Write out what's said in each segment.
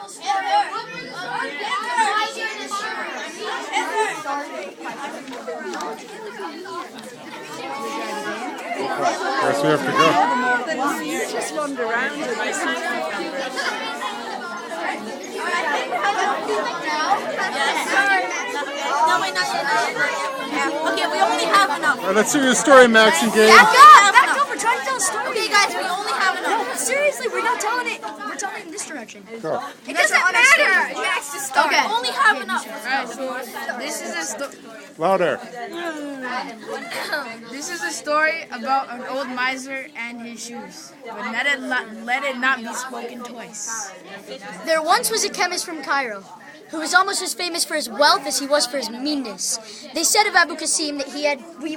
Where's we have to go? Just wander around. Okay, we only have enough. Let's hear your story, Max and Gabe. Back up! We're trying to tell a story. Okay, guys, we only have enough. Seriously, we're not telling it. We're telling it in this direction. Go. It doesn't matter. Max, just start. Okay, we only have enough. Alright, so this is a Louder. this is a story about an old miser and his shoes. But let it not be spoken twice. There once was a chemist from Cairo who was almost as famous for his wealth as he was for his meanness. They said of Abu Kasim that he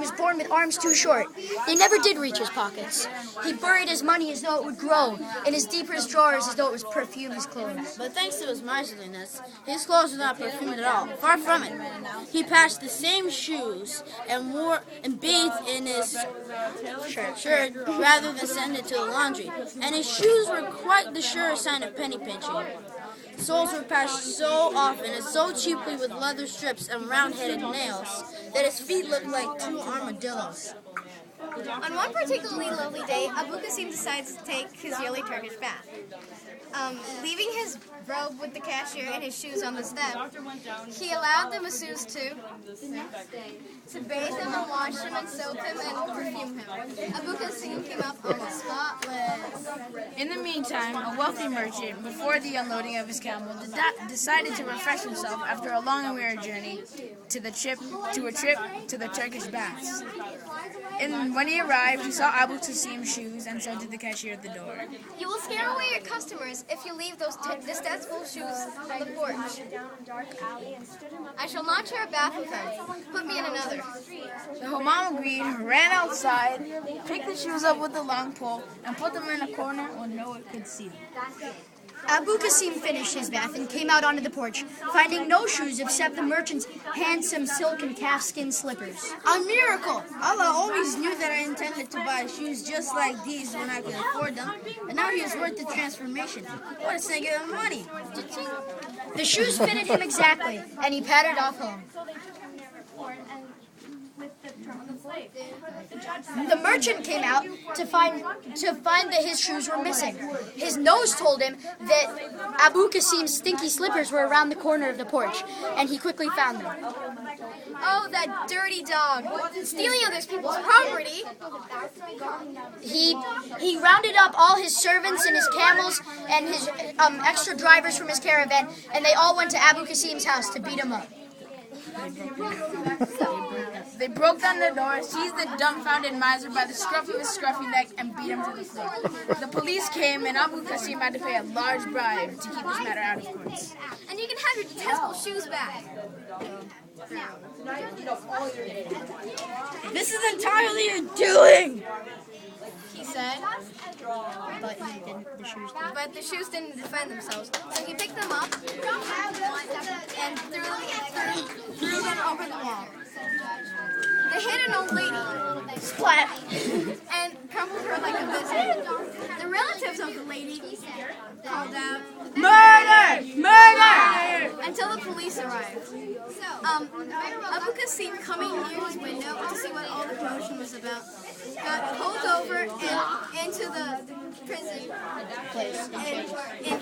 was born with arms too short. They never did reach his pockets. He buried his money as though it would grow, in his deepest drawers as though it was perfume his clothes. But thanks to his miserliness, his clothes were not perfumed at all. Far from it. He patched the same shoes and bathed in his shirt rather than send it to the laundry. And his shoes were quite the sure sign of penny pinching. Soles were patched so often and so cheaply with leather strips and round-headed nails that his feet looked like two armadillos. On one particularly lovely day, Abu Kasim decides to take his yearly Turkish bath. Leaving his robe with the cashier and his shoes on the step, he allowed the masseuse to bathe him and wash him and soap him and perfume him. Abu Kasim came up almost spotless. In the meantime, a wealthy merchant, before the unloading of his camel, decided to refresh himself after a long and weary journey to a trip to the Turkish baths. And when he arrived, he saw Abu Kasim's shoes, and so did the cashier at the door. You will scare away your customers if you leave those distasteful shoes on the porch. I shall not share a bath with them. Put me in another. The Hammam agreed, ran outside, picked the shoes up with the long pole, and put them in a corner where no one could see them. Abu Kasim finished his bath and came out onto the porch, finding no shoes except the merchant's handsome silk and calfskin slippers. A miracle! Allah always knew that I intended to buy shoes just like these when I could afford them, and now he is worth the transformation. What a singular money! The shoes fitted him exactly, and he pattered off home. The merchant came out to find that his shoes were missing. His nose told him that Abu Kasim's stinky slippers were around the corner of the porch, and he quickly found them. Oh, that dirty dog. Stealing other people's property. He rounded up all his servants and his camels and his extra drivers from his caravan, and they all went to Abu Kasim's house to beat him up. They broke down the door, seized the dumbfounded miser by the scruff of his scruffy neck, and beat him to the floor. The police came, and Abu Kasim had to pay a large bribe to keep this matter out of courts. And you can have your detestable shoes back. This is entirely your doing! He said. But the shoes didn't defend themselves. So he picked them up and threw them over the wall. They hit an old lady, splat, and crumpled her like a biscuit. The relatives of the lady called out, Murder! Murder! until the police arrived. Abu Kasim, coming near his window to see what all the commotion was about, got pulled over and into the prison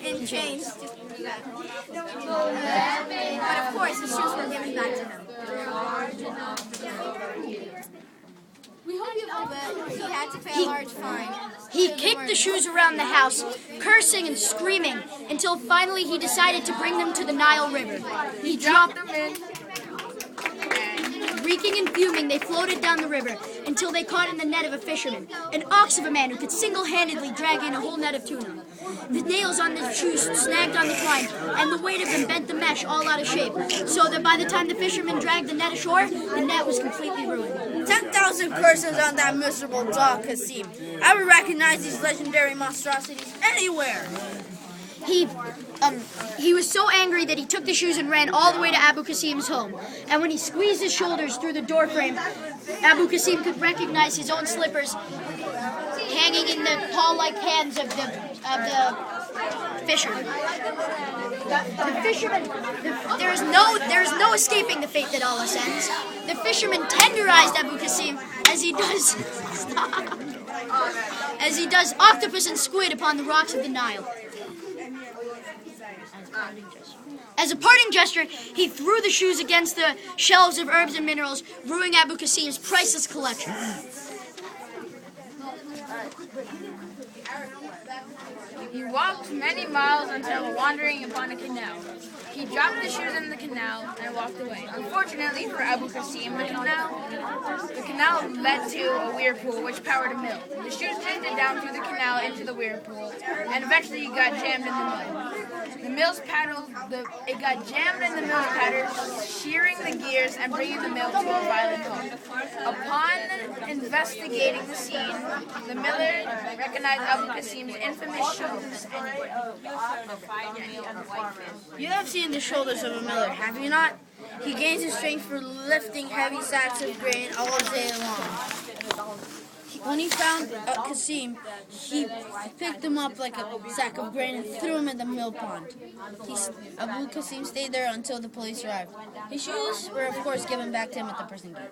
in chains. But of course, his shoes were given back to him. We hope you know that he had to pay a large fine. he kicked the shoes around the house, cursing and screaming, until finally he decided to bring them to the Nile River. He dropped them in. Reeking and fuming, they floated down the river until they caught in the net of a fisherman, an ox of a man who could single-handedly drag in a whole net of tuna. The nails on the shoes snagged on the twine, and the weight of them bent the mesh all out of shape, so that by the time the fisherman dragged the net ashore, the net was completely ruined. 10,000 curses on that miserable dog, Kasim. I would recognize these legendary monstrosities anywhere. He was so angry that he took the shoes and ran all the way to Abu Kasim's home. And when he squeezed his shoulders through the doorframe, Abu Kasim could recognize his own slippers hanging in the paw-like hands of the fisherman. The fisherman, there is no escaping the fate that Allah sends. The fisherman tenderized Abu Kasim as he does octopus and squid upon the rocks of the Nile. As a parting gesture, he threw the shoes against the shelves of herbs and minerals, ruining Abu Kasim's priceless collection. He walked many miles until wandering upon a canal. He dropped the shoes in the canal and walked away. Unfortunately for Abu Kasim, the canal led to a weir pool which powered a mill. The shoes drifted down through the canal into the weir pool, and eventually he got jammed in the mill. It got jammed in the mill's paddle, shearing the gears and bringing the mill to a violent halt. Upon investigating the scene, the miller recognized Abu Kasim's infamous shoes anyway. You have seen the shoulders of a miller, have you not? He gains his strength for lifting heavy sacks of grain all day long. When he found Kasim, he picked him up like a sack of grain and threw him in the mill pond. Abu Kasim stayed there until the police arrived. His shoes were, of course, given back to him at the prison gate.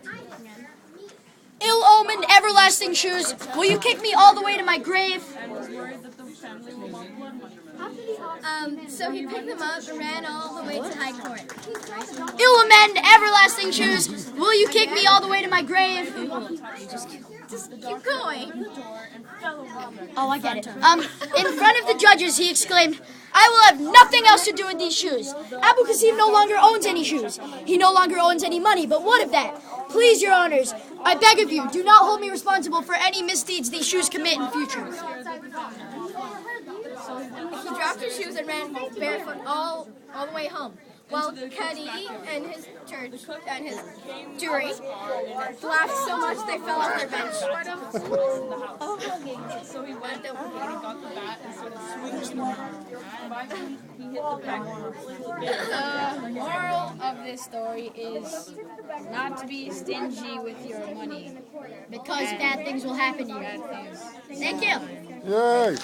Ill-omened, everlasting shoes, will you kick me all the way to my grave? So he picked them up and ran all the way to High Court. Ill-omened, everlasting shoes, will you kick me all the way to my grave? Just keep going. Oh, I get it. In front of the judges, he exclaimed, I will have nothing else to do with these shoes. Abu Kasim no longer owns any shoes. He no longer owns any money, but what of that? Please, your honors, I beg of you, do not hold me responsible for any misdeeds these shoes commit in future. He dropped his shoes and ran barefoot all the way home. While Cuddy and his church and his jury laughed so much they fell off their bench. So he went and got the bat and started swinging it. He hit the back. The moral of this story is not to be stingy with your money. Because bad things will happen to you. Bad things. Thank you. Yay!